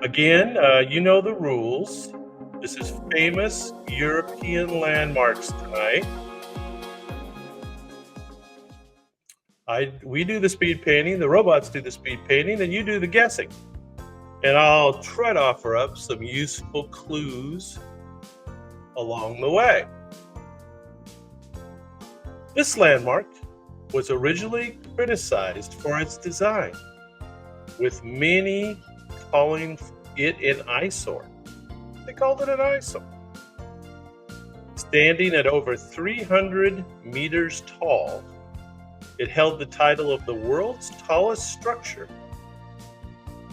Again, you know the rules. This is famous European landmarks tonight. We do the speed painting, the robots do the speed painting, and you do the guessing. And I'll try to offer up some useful clues along the way. This landmark was originally criticized for its design, with many calling it an eyesore. They called it an eyesore. Standing at over 300 meters tall, it held the title of the world's tallest structure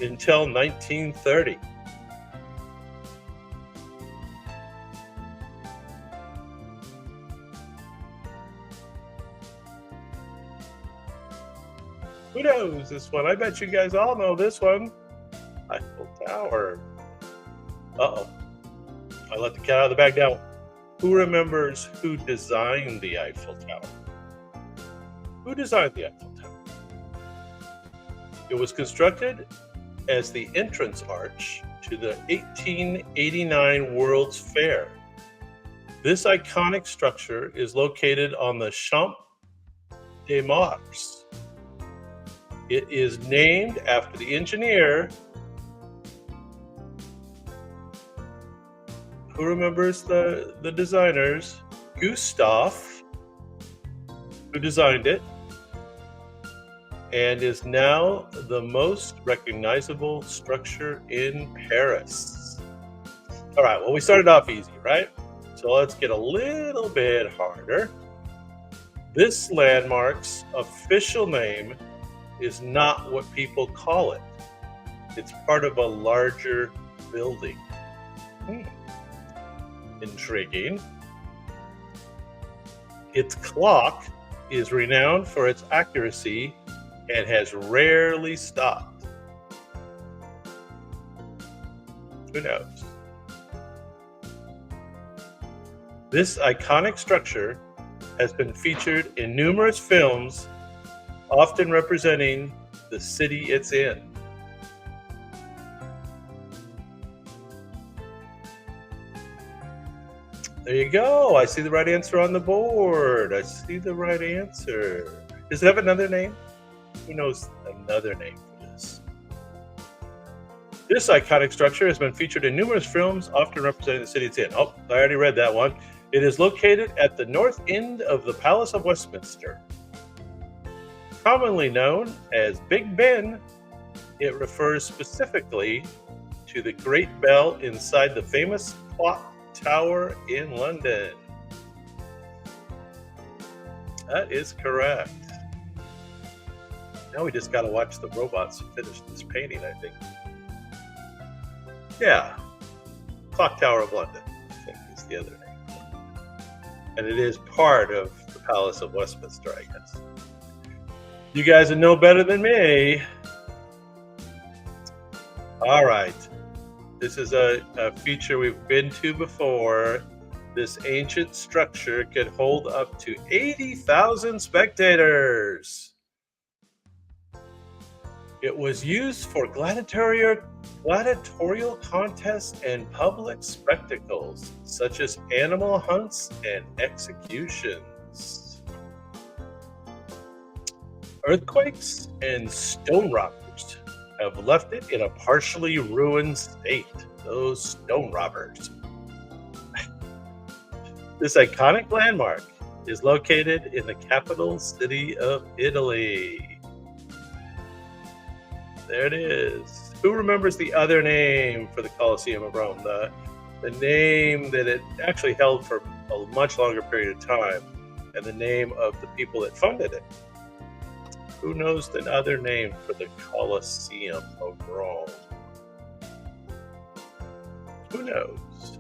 until 1930. Who knows this one? I bet you guys all know this one. Eiffel Tower. Uh-oh. I let the cat out of the bag now. Who remembers who designed the Eiffel Tower? Who designed the Eiffel Tower? It was constructed as the entrance arch to the 1889 World's Fair. This iconic structure is located on the Champ de Mars. It is named after the engineer. Who remembers the designers? Gustav, who designed it, and is now the most recognizable structure in Paris. All right, well, we started off easy, right? So let's get a little bit harder. This landmark's official name is not what people call it. It's part of a larger building. Intriguing. Its clock is renowned for its accuracy and has rarely stopped. Who knows? This iconic structure has been featured in numerous films, often representing the city it's in. There you go. I see the right answer on the board. I see the right answer. Does it have another name? Who knows another name for this? This iconic structure has been featured in numerous films, often representing the city it's in. Oh, I already read that one. It is located at the north end of the Palace of Westminster. Commonly known as Big Ben, it refers specifically to the Great Bell inside the famous clock tower in London. That is correct. Now we just got to watch the robots finish this painting, I think. Yeah, Clock Tower of London, I think is the other name. And it is part of the Palace of Westminster, I guess. You guys know better than me. All right. This is a feature we've been to before. This ancient structure could hold up to 80,000 spectators. It was used for gladiatorial contests and public spectacles, such as animal hunts and executions. Earthquakes and stone robbers have left it in a partially ruined state. Those stone robbers. This iconic landmark is located in the capital city of Italy. There it is. Who remembers the other name for the Colosseum of Rome? The name that it actually held for a much longer period of time, and the name of the people that funded it. Who knows the other name for the Colosseum of Rome? Who knows?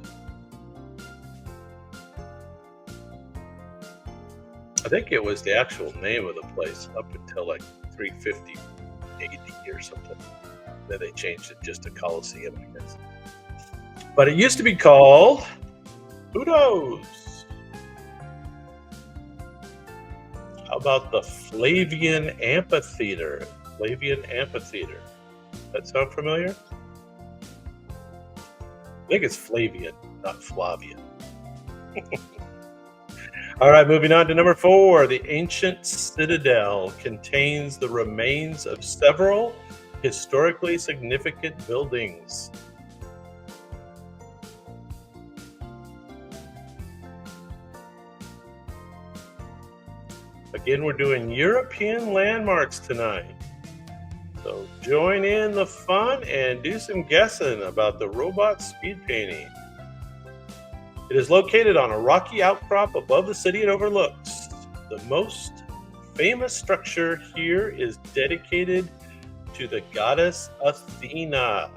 I think it was the actual name of the place up until like 350 AD or something. Then they changed it just to Colosseum, I guess. But it used to be called, who knows? How about the Flavian Amphitheater? Flavian Amphitheater. That sound familiar? think it's Flavian, not Flavian. All right, moving on to number 4. The ancient citadel contains the remains of several historically significant buildings. Again, we're doing European landmarks tonight. So join in the fun and do some guessing about the robot speed painting. It is located on a rocky outcrop above the city it overlooks. The most famous structure here is dedicated to the goddess Athena.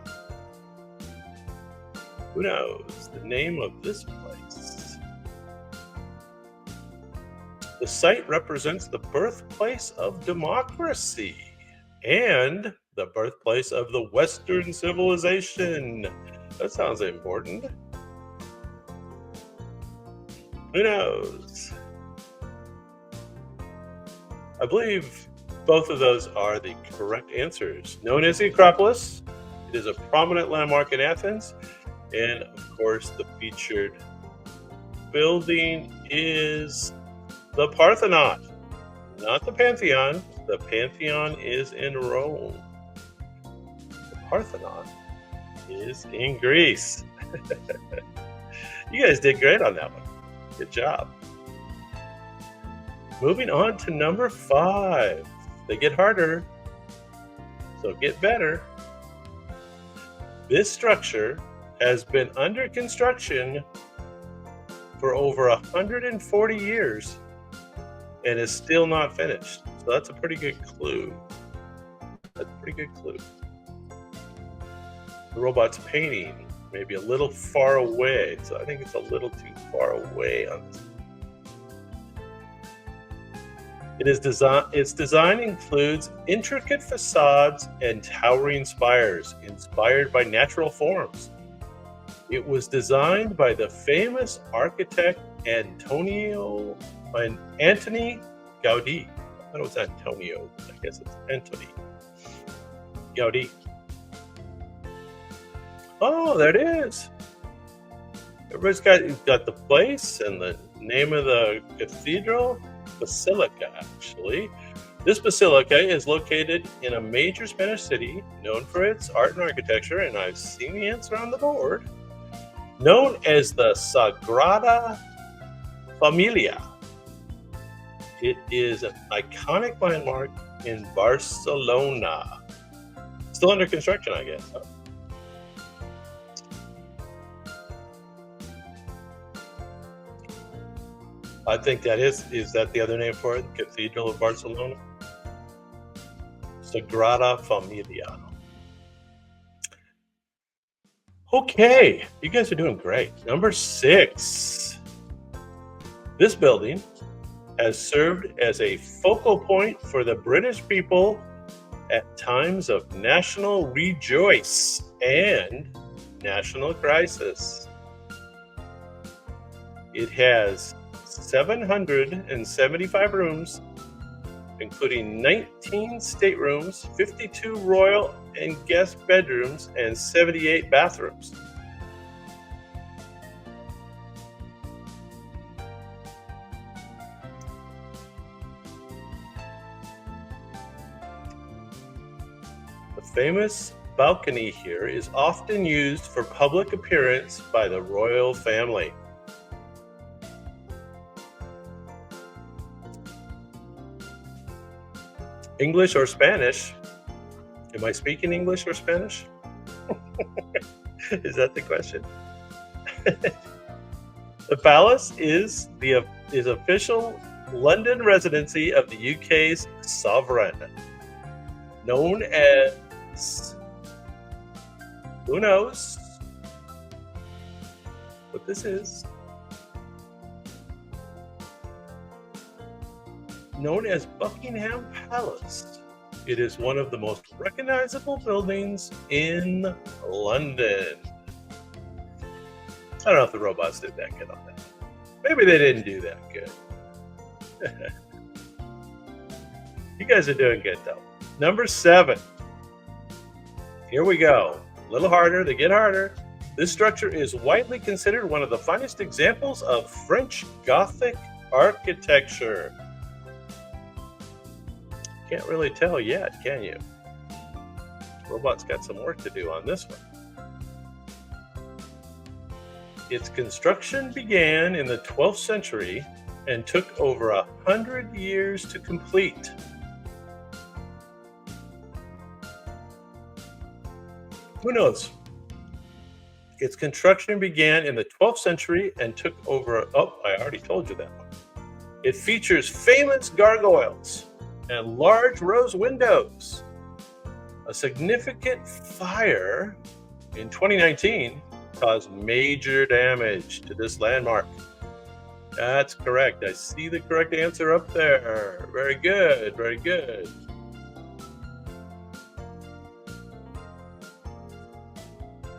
Who knows the name of this place? The site represents the birthplace of democracy and the birthplace of the Western civilization. That sounds important. Who knows? I believe both of those are the correct answers. Known as the Acropolis, it is a prominent landmark in Athens. And of course, the featured building is the Parthenon, not the Pantheon. The Pantheon is in Rome. The Parthenon is in Greece. You guys did great on that one. Good job. Moving on to number 5. They get harder, so get better. This structure has been under construction for over 140 years and is still not finished. So that's a pretty good clue. That's a pretty good clue. The robot's painting maybe a little far away, so I think it's a little too far away on this. Its design includes intricate facades and towering spires inspired by natural forms. It was designed by the famous architect Antoni Gaudí. I thought it was Antonio. I guess it's Antoni Gaudí. Oh, there it is. Everybody's got the place and the name of the cathedral. Basilica, actually. This basilica is located in a major Spanish city known for its art and architecture, and I've seen the answer on the board. Known as the Sagrada Familia. It is an iconic landmark in Barcelona. Still under construction, I guess. I think that is that the other name for it? Cathedral of Barcelona? Sagrada Familia. Okay, you guys are doing great. Number 6. This building has served as a focal point for the British people at times of national rejoice and national crisis. It has 775 rooms, including 19 staterooms, 52 royal and guest bedrooms, and 78 bathrooms. The famous balcony here is often used for public appearance by the royal family. English or Spanish? Am I speaking English or Spanish? Is that the question? The palace is official London residency of the UK's sovereign, known as, who knows what this is? Known as Buckingham Palace. It is one of the most recognizable buildings in London. I don't know if the robots did that good on that. Maybe they didn't do that good. You guys are doing good though. Number 7. Here we go. A little harder. They get harder. This structure is widely considered one of the finest examples of French Gothic architecture. Can't really tell yet, can you? Robot's got some work to do on this one. Its construction began in the 12th century and took over 100 years to complete. Who knows? Its construction began in the 12th century and took over. Oh, I already told you that one. It features famous gargoyles and large rose windows. A significant fire in 2019 caused major damage to this landmark. That's correct. I see the correct answer up there. Very good, very good.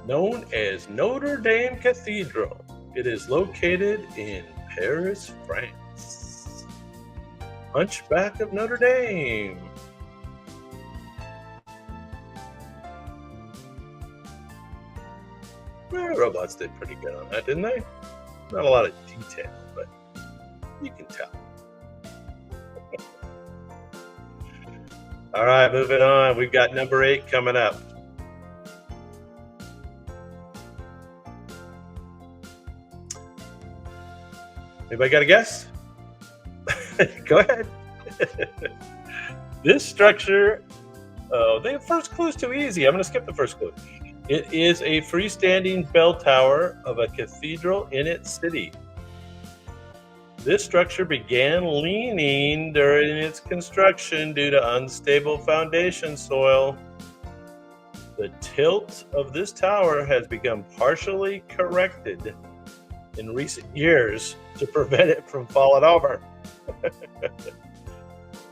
Known as Notre Dame Cathedral, it is located in Paris, France. Hunchback of Notre Dame. Well, robots did pretty good on that, didn't they? Not a lot of detail, but you can tell. All right, moving on. We've got number 8 coming up. Anybody got a guess? Go ahead. This structure, the first clue is too easy. I'm going to skip the first clue. It is a freestanding bell tower of a cathedral in its city. This structure began leaning during its construction due to unstable foundation soil. The tilt of this tower has become partially corrected in recent years to prevent it from falling over.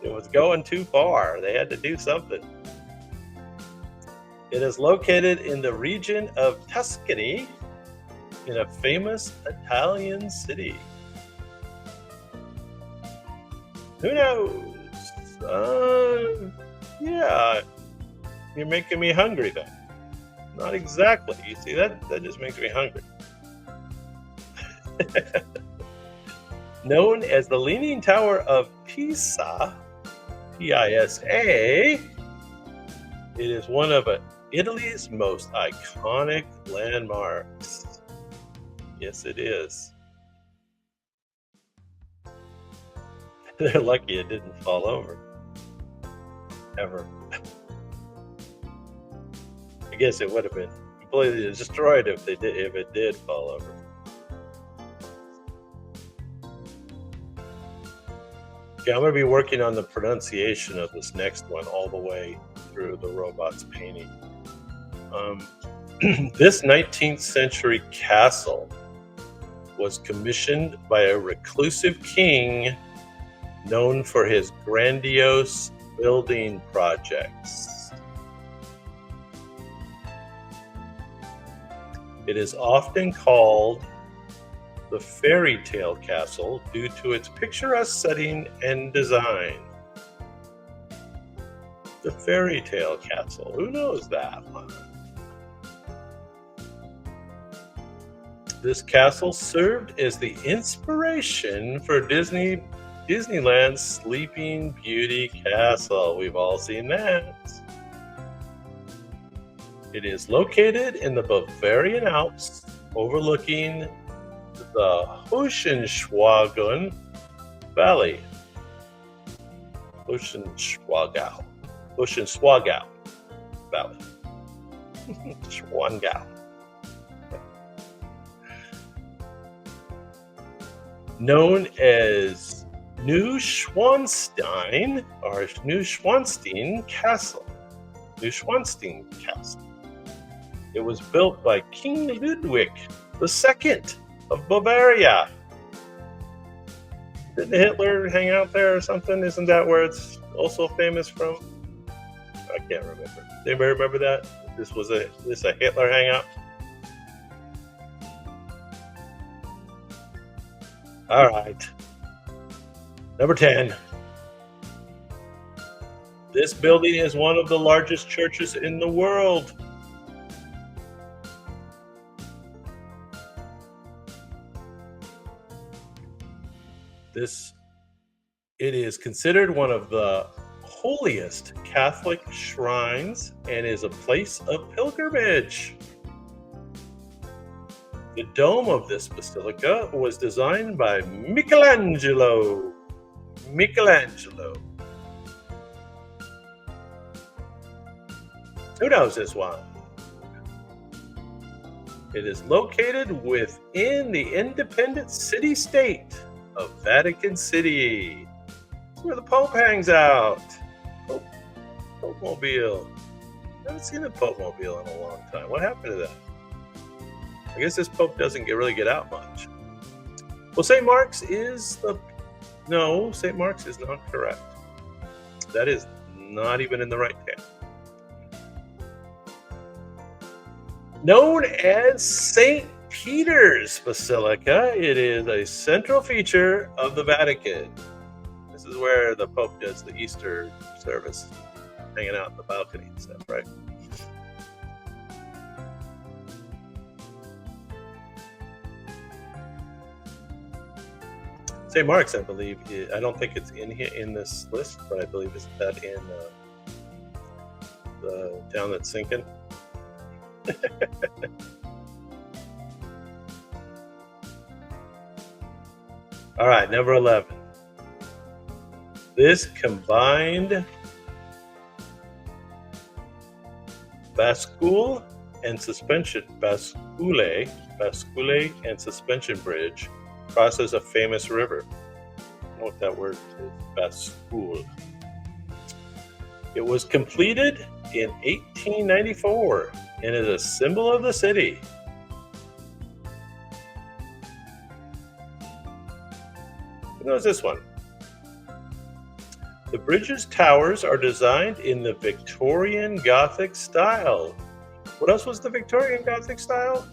It was going too far. They had to do something. It is located in the region of Tuscany in a famous Italian city. Who knows? Yeah, you're making me hungry though. Not exactly. You see, that just makes me hungry. Known as the Leaning Tower of Pisa, P-I-S-A, it is one of Italy's most iconic landmarks. Yes, it is. They're lucky it didn't fall over. Ever. I guess it would have been completely destroyed if it did fall over. Okay, I'm going to be working on the pronunciation of this next one all the way through the robot's painting. This 19th century castle was commissioned by a reclusive king known for his grandiose building projects. It is often called the fairy tale castle due to its picturesque setting and design. The fairy tale castle, who knows that one? This castle served as the inspiration for Disneyland's Sleeping Beauty Castle. We've all seen that. It is located in the Bavarian Alps, overlooking the Hohenschwangau Valley. Hohenschwangau Valley. Schwangau. Known as Neuschwanstein or Neuschwanstein Castle. Neuschwanstein Castle. It was built by King Ludwig II of Bavaria. Didn't Hitler hang out there or something? Isn't that where it's also famous from? I can't remember. Anybody remember that? This a Hitler hangout? All right. Number 10. This building is one of the largest churches in the world. This it is considered one of the holiest Catholic shrines and is a place of pilgrimage. The dome of this basilica was designed by Michelangelo. Michelangelo. Who knows this one? It is located within the independent city-state of Vatican City. It's where the Pope hangs out. Pope-mobile. I haven't seen a Pope-mobile in a long time. What happened to that? I guess this Pope doesn't really get out much. Well, St. Mark's is the... No, St. Mark's is not correct. That is not even in the right camp. Known as St. Peter's Basilica, it is a central feature of the Vatican. This is where the Pope does the Easter service, hanging out in the balcony and stuff, right? St. Mark's, I believe. I don't think it's in here in this list, but I believe it's that in the town that's sinking. All right, number 11. This combined bascule and suspension and suspension bridge crosses a famous river. I don't know what that word is. Bascule. It was completed in 1894 and is a symbol of the city. Who knows this one? The bridge's towers are designed in the Victorian Gothic style. What else was the Victorian Gothic style?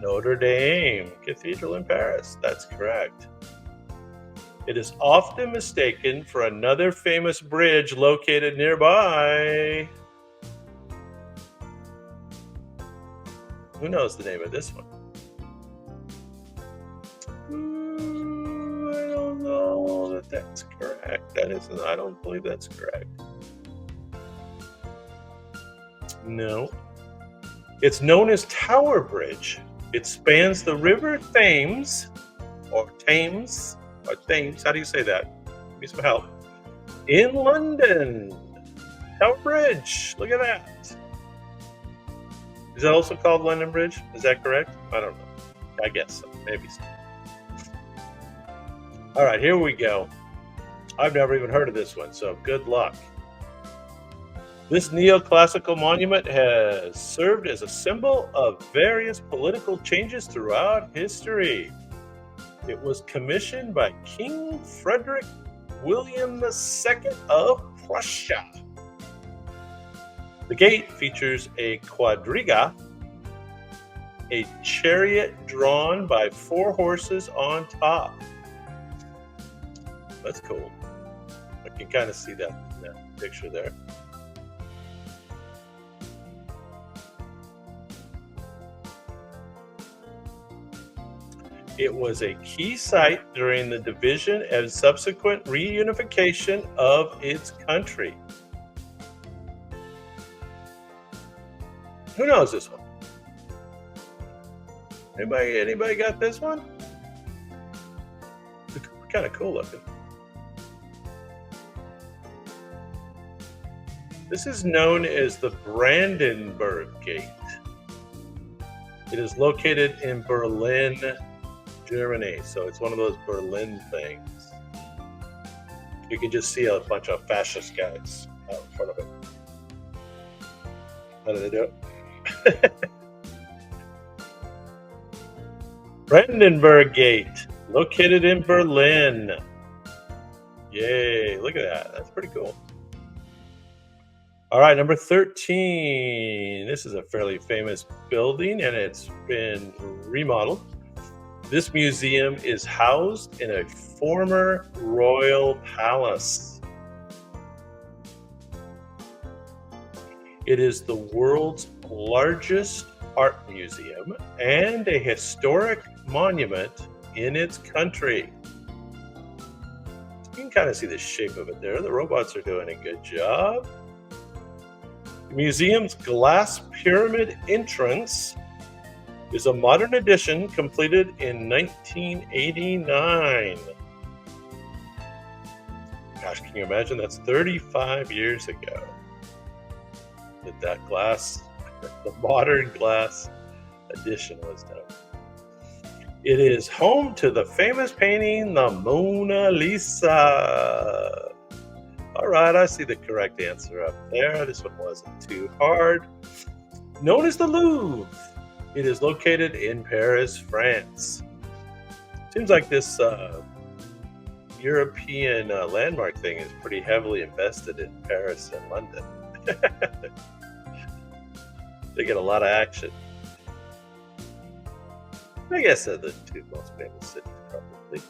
Notre Dame Cathedral in Paris. That's correct. It is often mistaken for another famous bridge located nearby. Who knows the name of this one? I don't know that that's correct. That isn't. I don't believe that's correct. No. It's known as Tower Bridge. It spans the River Thames, or Thames. How do you say that? Give me some help. In London. Tower Bridge. Look at that. Is that also called London Bridge? Is that correct? I don't know. I guess so. Maybe so. All right, here we go. I've never even heard of this one, so good luck. This neoclassical monument has served as a symbol of various political changes throughout history. It was commissioned by King Frederick William II of Prussia. The gate features a quadriga, a chariot drawn by 4 horses on top. That's cool. I can kind of see that in that picture there. It was a key site during the division and subsequent reunification of its country. Who knows this one? Anybody got this one? It's kind of cool looking. This is known as the Brandenburg Gate. It is located in Berlin, Germany. So it's one of those Berlin things. You can just see a bunch of fascist guys out in front of it. How do they do it? Brandenburg Gate, located in Berlin. Yay, look at that. That's pretty cool. All right, number 13. This is a fairly famous building and it's been remodeled. This museum is housed in a former royal palace. It is the world's largest art museum and a historic monument in its country. kind of see the shape of it there. The robots are doing a good job. The museum's glass pyramid entrance is a modern addition completed in 1989. Gosh, can you imagine? That's 35 years ago that that glass, the modern glass addition was done. It is home to the famous painting, the Mona Lisa. All right, I see the correct answer up there. This one wasn't too hard. Known as the Louvre, it is located in Paris, France. Seems like this European landmark thing is pretty heavily invested in Paris and London. They get a lot of action. I guess they're the two most famous cities, probably.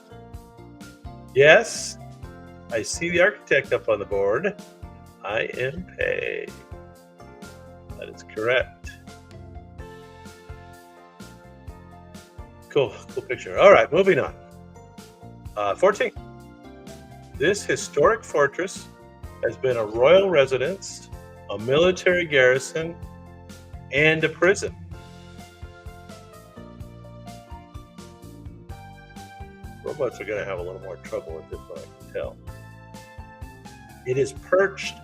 Yes, I see the architect up on the board. IMP. That is correct. Cool picture. All right, moving on. 14. This historic fortress has been a royal residence, a military garrison, and a prison. Robots are going to have a little more trouble with this one, I can tell. It is perched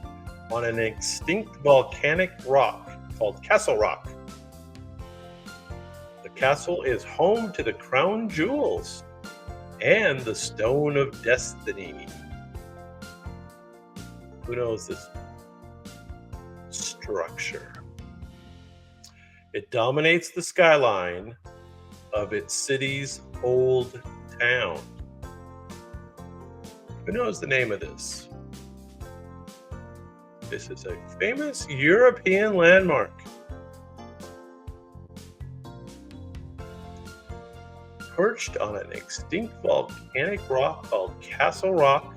on an extinct volcanic rock called Castle Rock. The castle is home to the crown jewels and the Stone of Destiny. Who knows this structure? It dominates the skyline of its city's old town. Who knows the name of this? This is a famous European landmark. Perched on an extinct volcanic rock called Castle Rock.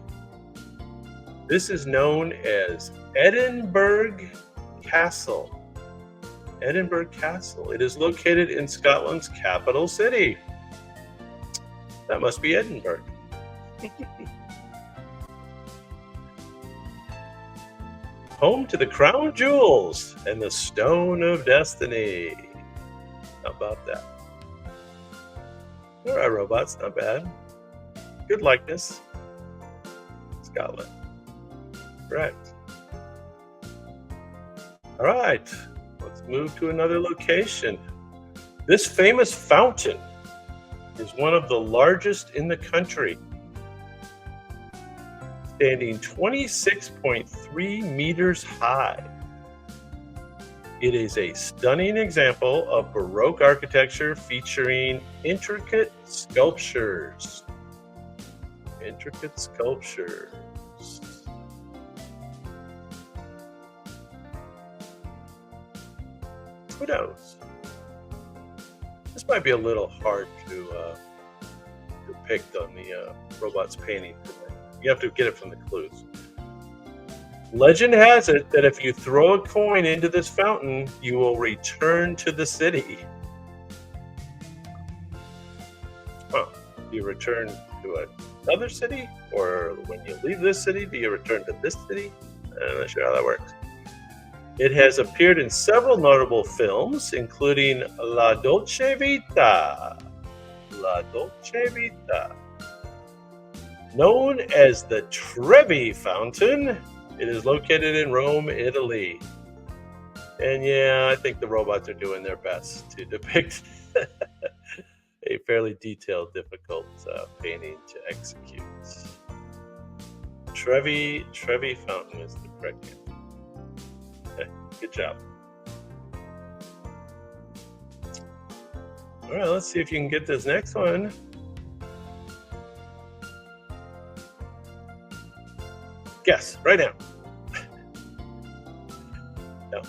This is known as Edinburgh Castle. Edinburgh Castle. It is located in Scotland's capital city. That must be Edinburgh. Home to the crown jewels and the Stone of Destiny. How about that? All right, robots, not bad. Good likeness. Scotland. Right. All right, let's move to another location. This famous fountain is one of the largest in the country, standing 26.3 meters high. It is a stunning example of Baroque architecture featuring intricate sculptures. Intricate sculptures. Who knows? This might be a little hard to depict on the robot's painting today. You have to get it from the clues. Legend has it that if you throw a coin into this fountain, you will return to the city. Huh. Do you return to another city? Or when you leave this city, do you return to this city? I'm not sure how that works. It has appeared in several notable films, including La Dolce Vita. La Dolce Vita. Known as the Trevi Fountain, it is located in Rome, Italy. And yeah, I think the robots are doing their best to depict a fairly detailed, difficult painting to execute. Trevi Fountain is the correct name. Okay, good job. All right, let's see if you can get this next one. Guess right now. No.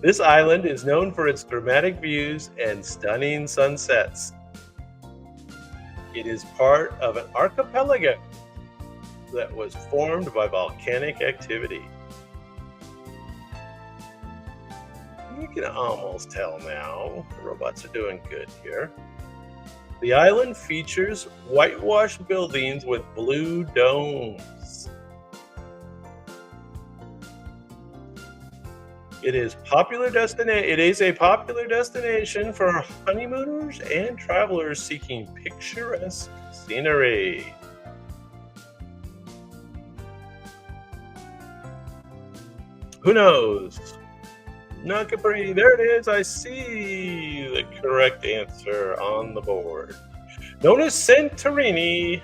This island is known for its dramatic views and stunning sunsets. It is part of an archipelago that was formed by volcanic activity. You can almost tell now. The robots are doing good here. The island features whitewashed buildings with blue domes. It is a popular destination for honeymooners and travelers seeking picturesque scenery. Who knows? Not Capri. There it is. I see the correct answer on the board. Known as Santorini,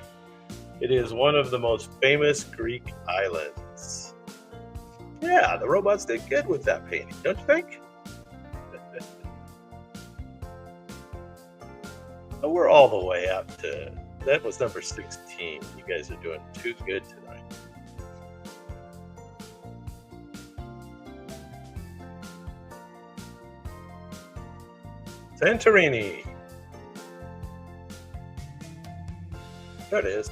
it is one of the most famous Greek islands. Yeah, the robots did good with that painting, don't you think? Oh, we're all the way up to, that was number 16. You guys are doing too good tonight. Santorini. There it is.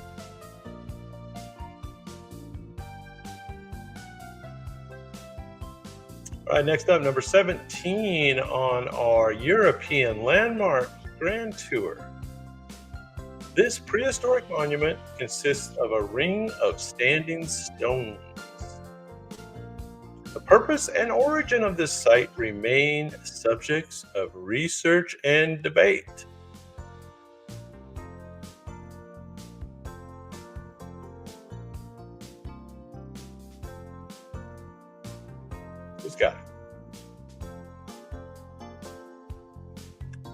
All right, next up, number 17 on our European Landmark Grand Tour. This prehistoric monument consists of a ring of standing stones. The purpose and origin of this site remain subjects of research and debate. Who's got it?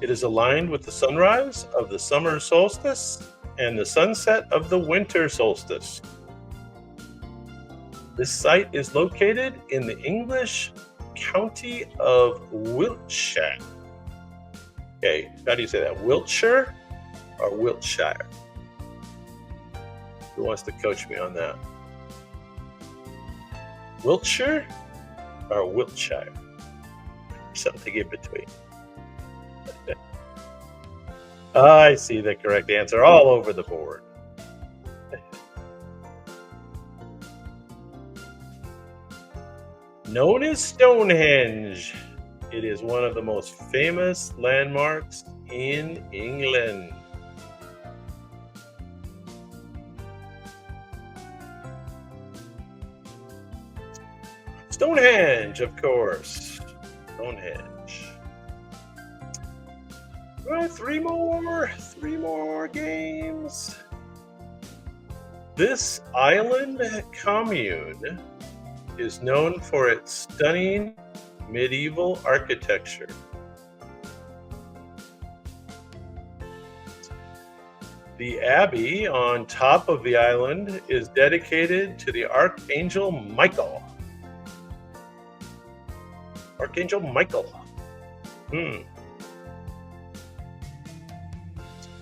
It is aligned with the sunrise of the summer solstice and the sunset of the winter solstice. This site is located in the English county of Wiltshire. Okay, how do you say that? Wiltshire or Wiltshire? Who wants to coach me on that? Wiltshire or Wiltshire? Something in between. I see the correct answer all over the board. Known as Stonehenge, it is one of the most famous landmarks in England. Stonehenge, of course. Stonehenge. All right, three more games. This island commune is known for its stunning medieval architecture. The abbey on top of the island is dedicated to the Archangel Michael. Archangel Michael.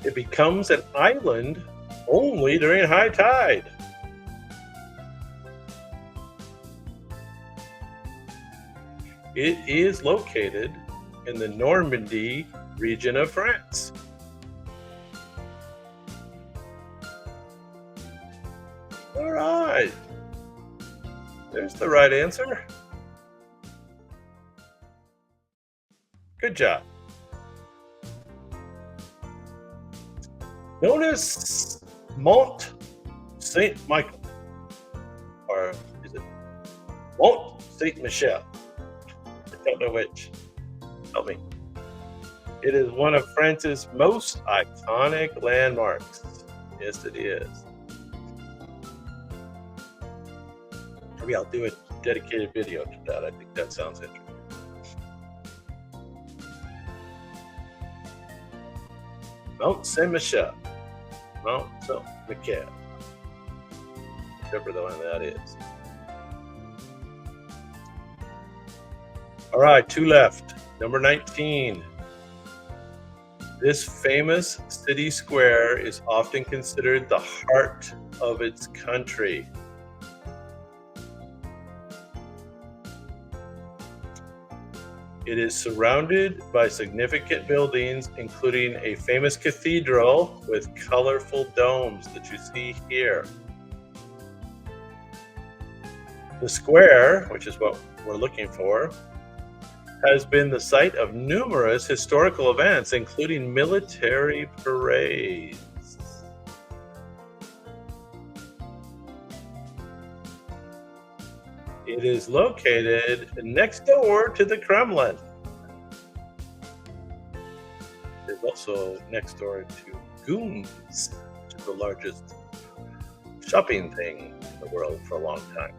It becomes an island only during high tide. It is located in the Normandy region of France. All right. There's the right answer. Good job. Known as Mont Saint Michael, or is it Mont Saint Michel? I don't know which. Help me. It is one of France's most iconic landmarks. Yes, it is. Maybe I'll do a dedicated video to that. I think that sounds interesting. Mount Saint Michel. Mount Saint Michel. Whichever the one that is. All right, two left. Number 19. This famous city square is often considered the heart of its country. It is surrounded by significant buildings, including a famous cathedral with colorful domes that you see here. The square, which is what we're looking for, has been the site of numerous historical events, including military parades. It is located next door to the Kremlin. It's also next door to Goons, which is the largest shopping thing in the world for a long time.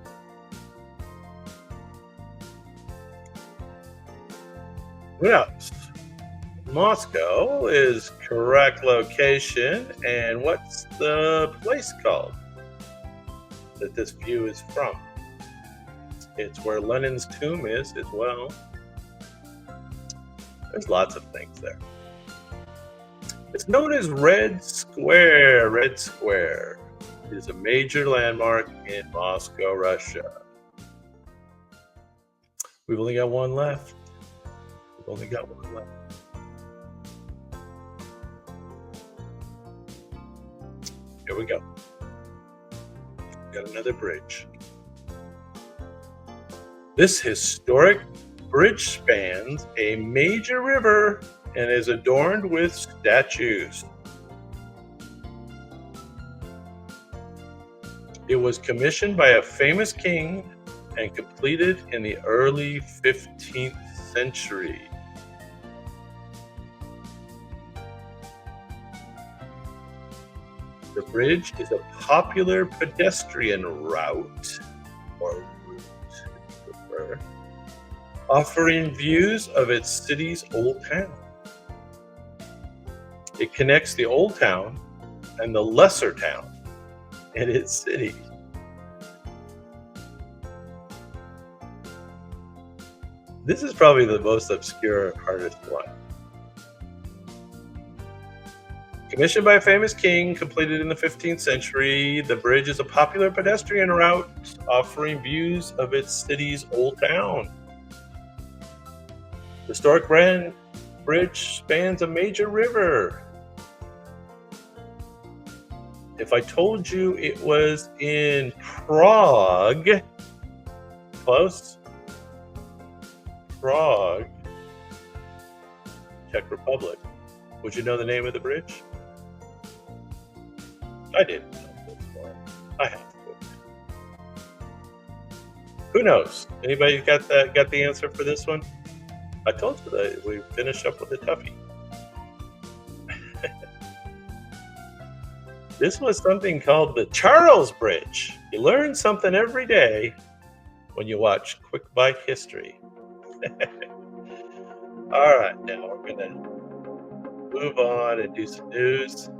Who knows? Moscow is correct location. And what's the place called that this view is from? It's where Lenin's tomb is as well. There's lots of things there. It's known as Red Square. Red Square is a major landmark in Moscow, Russia. We've only got one left. We've only got one left. Here we go. Got another bridge. This historic bridge spans a major river and is adorned with statues. It was commissioned by a famous king and completed in the early 15th century. The bridge is a popular pedestrian route, or route, offering views of its city's old town. It connects the old town and the lesser town in its city. This is probably the most obscure, hardest one. Commissioned by a famous king, completed in the 15th century, the bridge is a popular pedestrian route offering views of its city's old town. The historic bridge spans a major river. If I told you it was in Prague, close? Prague, Czech Republic, would you know the name of the bridge? I didn't know before. I have to. Who knows? Anybody got the answer for this one? I told you that we finish up with a toughie. This was something called the Charles Bridge. You learn something every day when you watch Quick Bite History. All right, now we're going to move on and do some news.